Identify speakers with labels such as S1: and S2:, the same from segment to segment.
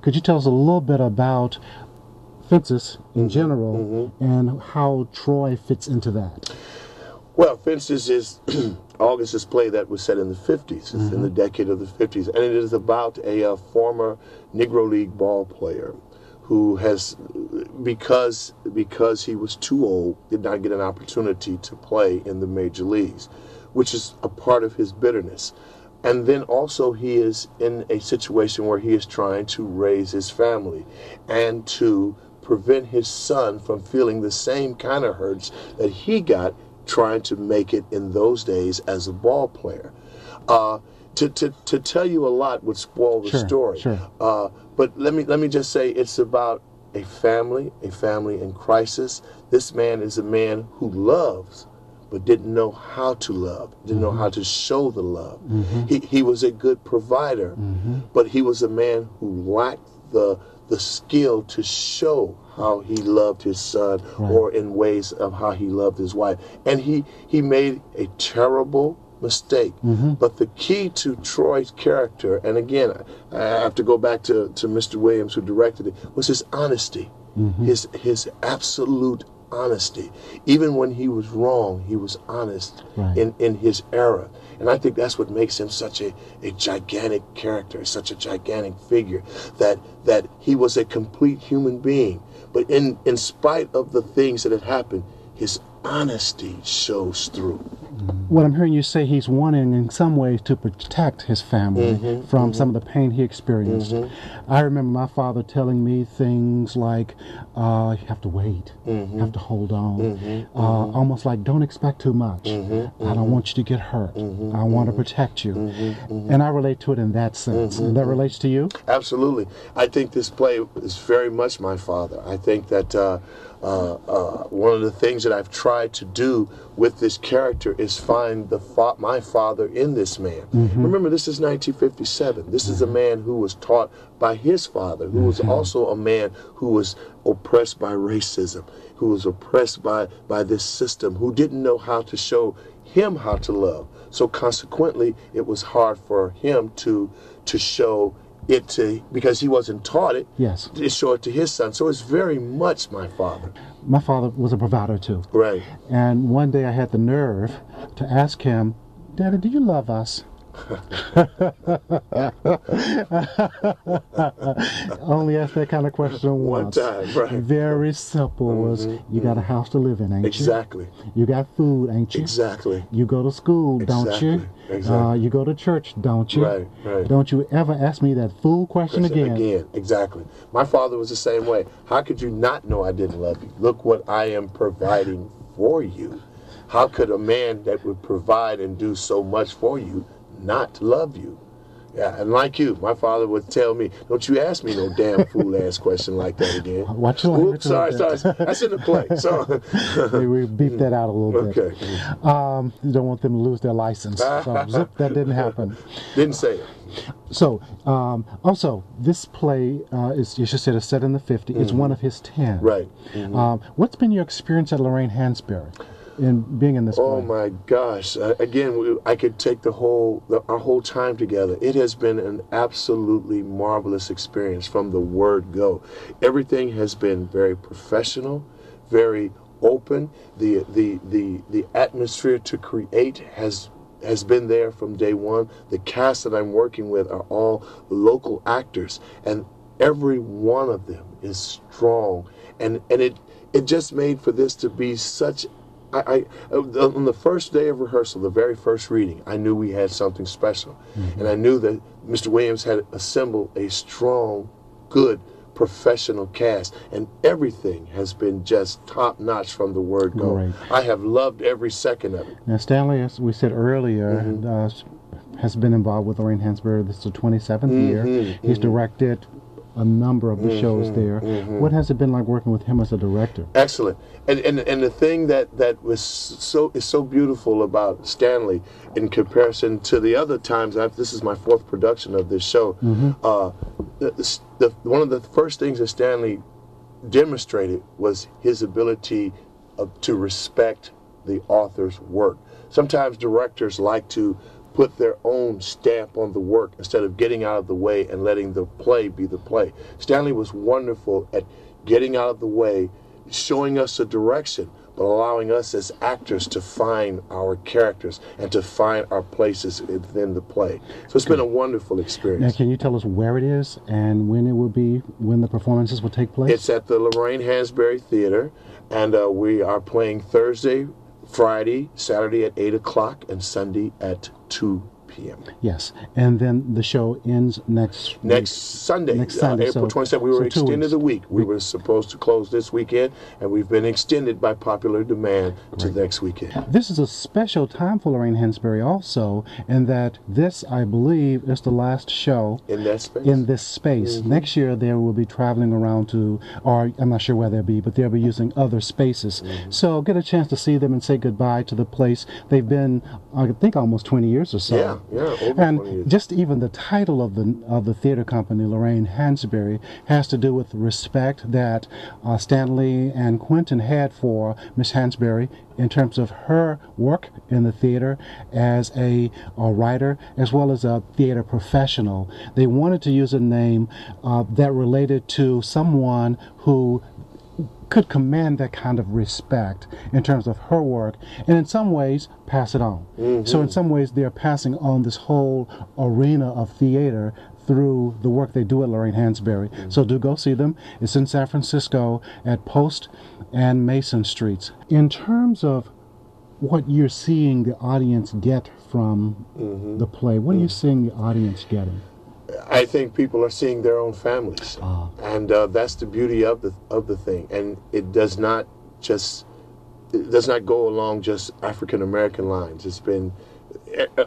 S1: Could you tell us a little bit about Fences in general and how Troy fits into that?
S2: Well, Fences is August's play that was set in the 50s. It's in the decade of the 50s, and it is about a former Negro League ball player who has, because he was too old, did not get an opportunity to play in the major leagues, which is a part of his bitterness. And then also he is in a situation where he is trying to raise his family and to prevent his son from feeling the same kind of hurts that he got trying to make it in those days as a ball player. To tell you a lot would spoil the story. But let me just say it's about a family in crisis. This man is a man who loves, but didn't know how to love, didn't know how to show the love. He was a good provider, but he was a man who lacked the skill to show how he loved his son or in ways of how he loved his wife. And he made a terrible mistake. But the key to Troy's character, and again, I have to go back to Mr. Williams, who directed it, was his honesty, his absolute honesty. Even when he was wrong, he was honest in his error. And I think that's what makes him such a gigantic character, such a gigantic figure, that he was a complete human being. But in spite of the things that had happened, his honesty shows through.
S1: What I'm hearing you say, he's wanting in some ways to protect his family from some of the pain he experienced. I remember my father telling me things like, you have to wait, you have to hold on, almost like don't expect too much. I don't want you to get hurt. I want to protect you. And I relate to it in that sense. And that relates to you?
S2: Absolutely. I think this play is very much my father. I think that one of the things that I've tried to do with this character is find my father in this man. Remember, this is 1957. This is a man who was taught by his father, who was also a man who was oppressed by racism, who was oppressed by this system, who didn't know how to show him how to love. So consequently, it was hard for him to show it to, because he wasn't taught it, to show it to his son. So it's very much my father.
S1: My father was a provider too.
S2: Right.
S1: And one day I had the nerve to ask him, Daddy, do you love us? Only asked that kind of question once.
S2: One time, right.
S1: Very simple. Was you got a house to live in, ain't you?
S2: Exactly.
S1: You got food, ain't you?
S2: Exactly.
S1: You go to school, don't you?
S2: Exactly.
S1: You go to church, don't you?
S2: Right, right.
S1: Don't you ever ask me that fool question again.
S2: Again, exactly. My father was the same way. How could you not know I didn't love you? Look what I am providing for you. How could a man that would provide and do so much for you not love you? Yeah, and like you, my father would tell me, don't you ask me no damn fool-ass question like that again.
S1: Watch your language.
S2: Sorry. That's in the play. So.
S1: We beep that out a little bit.
S2: Okay.
S1: You don't want them to lose their license. So, zip, that didn't happen.
S2: Didn't say it.
S1: So, also, this play is, you should say, is set in the 50s. It's one of his 10.
S2: Right.
S1: What's been your experience at Lorraine Hansberry in being in this play?
S2: Oh my gosh! Again, I could take our whole time together. It has been an absolutely marvelous experience from the word go. Everything has been very professional, very open. The atmosphere to create has been there from day one. The cast that I'm working with are all local actors, and every one of them is strong. And it just made for this to be such. On the first day of rehearsal, the very first reading, I knew we had something special. And I knew that Mr. Williams had assembled a strong, good, professional cast. And everything has been just top-notch from the word go.
S1: Right.
S2: I have loved every second of it.
S1: Now, Stanley, as we said earlier, has been involved with Lorraine Hansberry. This is the 27th year. He's directed a number of the shows there. What has it been like working with him as a director?
S2: Excellent. And the thing that was so beautiful about Stanley in comparison to the other times, this is my 4th production of this show, one of the first things that Stanley demonstrated was his ability to respect the author's work. Sometimes directors like to put their own stamp on the work instead of getting out of the way and letting the play be the play. Stanley was wonderful at getting out of the way, showing us a direction, but allowing us as actors to find our characters and to find our places within the play. So it's been a wonderful experience.
S1: Now, can you tell us where it is and when it will be, when the performances will take place?
S2: It's at the Lorraine Hansberry Theater, and we are playing Thursday, Friday, Saturday at 8 o'clock, and Sunday at 2 p.m.
S1: Yes, and then the show ends next
S2: Sunday,
S1: so
S2: April 27th. We were extended a week. We
S1: Mm-hmm.
S2: were supposed to close this weekend, and we've been extended by popular demand to next weekend.
S1: This is a special time for Lorraine Hansberry also, in that this, I believe, is the last show
S2: In that space?
S1: in this space.
S2: Mm-hmm.
S1: Next year they will be traveling around to, or I'm not sure where they'll be, but they'll be using other spaces.
S2: Mm-hmm.
S1: So get a chance to see them and say goodbye to the place. They've been, I think, almost 20 years or so.
S2: Yeah, over
S1: And
S2: 20 years.
S1: just even the title of the theater company, Lorraine Hansberry, has to do with the respect that Stanley and Quentin had for Miss Hansberry in terms of her work in the theater as a writer as well as a theater professional. They wanted to use a name that related to someone who could command that kind of respect in terms of her work, and in some ways pass it on.
S2: Mm-hmm.
S1: So in some ways they're passing on this whole arena of theater through the work they do at Lorraine Hansberry.
S2: Mm-hmm.
S1: So do go see them. It's in San Francisco at Post and Mason Streets. In terms of what you're seeing the audience get from the play, what are you seeing the audience getting?
S2: I think people are seeing their own families, and that's the beauty of the thing. And it does not go along just African American lines. It's been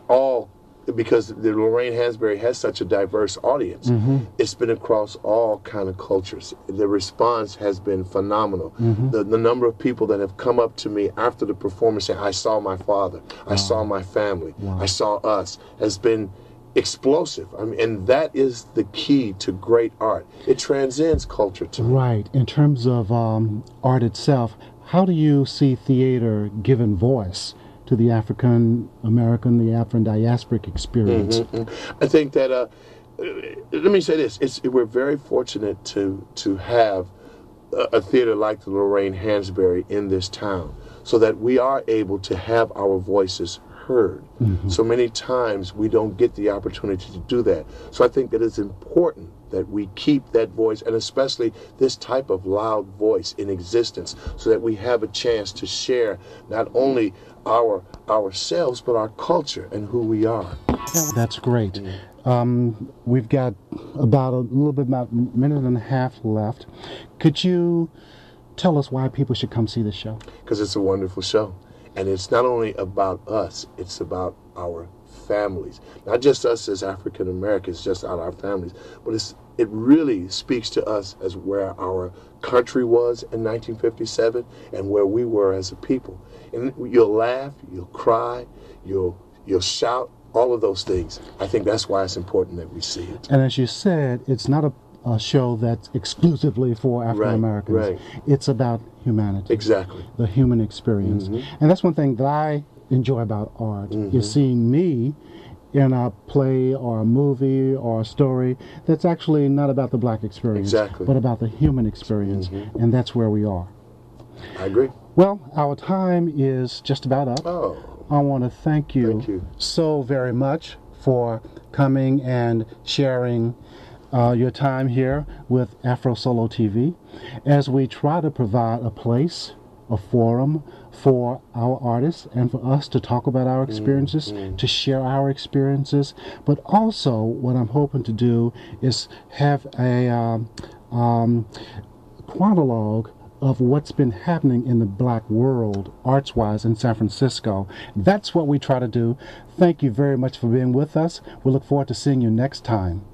S2: all, because the Lorraine Hansberry has such a diverse audience. It's been across all kind of cultures. The response has been phenomenal. The number of people that have come up to me after the performance saying, "I saw my father, I saw my family, I saw us," has been explosive. I mean, and that is the key to great art. It transcends culture to me.
S1: Right. In terms of art itself, how do you see theater giving voice to the African American, the Afro diasporic experience?
S2: I think that, let me say this, we're very fortunate to have a theater like the Lorraine Hansberry in this town, so that we are able to have our voices heard. So many times we don't get the opportunity to do that. So I think that it's important that we keep that voice, and especially this type of loud voice, in existence, so that we have a chance to share not only ourselves but our culture and who we are.
S1: That's great. We've got about a minute and a half left. Could you tell us why people should come see this show?
S2: Because it's a wonderful show. And it's not only about us, it's about our families. Not just us as African Americans, just our families, but it really speaks to us as where our country was in 1957 and where we were as a people. And you'll laugh, you'll cry, you'll shout, all of those things. I think that's why it's important that we see it.
S1: And as you said, it's not a show that's exclusively for African Americans.
S2: Right.
S1: It's about humanity.
S2: Exactly.
S1: The human experience. And that's one thing that I enjoy about art, is seeing me in a play or a movie or a story that's actually not about the black experience, but about the human experience. And that's where we are.
S2: I agree.
S1: Well, our time is just about up. I want to thank you so very much for coming and sharing your time here with AfroSolo TV, as we try to provide a place, a forum for our artists and for us to talk about our experiences, to share our experiences, but also what I'm hoping to do is have a chronologue of what's been happening in the black world, arts-wise, in San Francisco. That's what we try to do. Thank you very much for being with us. We look forward to seeing you next time.